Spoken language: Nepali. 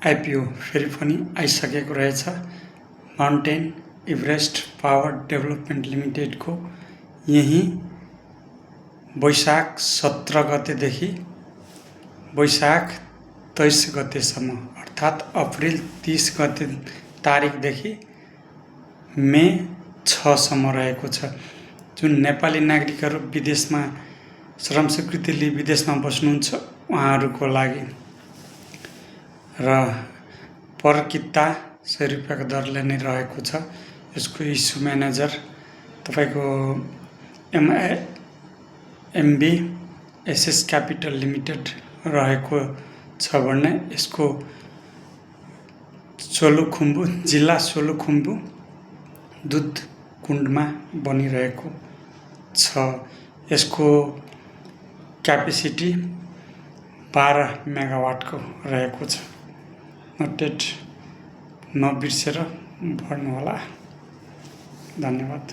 आइपिओ फेरि पनि आइसकेको रहेछ। माउन्टेन एभरेस्ट पावर डेभलपमेन्ट लिमिटेडको यही वैशाख 17 गतेदेखि वैशाख 23 गतेसम्म अर्थात् अप्रिल 30 गते तारिकदेखि मे 6 सम्म रहेको छ। जुन नेपाली नागरिकहरू विदेशमा श्रम स्वीकृति लिई विदेशमा बस्नुहुन्छ उहाँहरूको लागि र पर किता 100 रुपियाँको दरले नै रहेको छ। यसको इस्यु म्यानेजर तपाईको एमबी एसएस क्यापिटल लिमिटेड रहेको छ भने यसको सोलुखुम्बु जिल्ला सोलुखुम्बु दुध कुण्डमा बनिरहेको छ। यसको क्यापेसिटी 12 मेगावाटको रहेको छ। नोटेड नबिर्सेर पढ्नुहोला। धन्यवाद।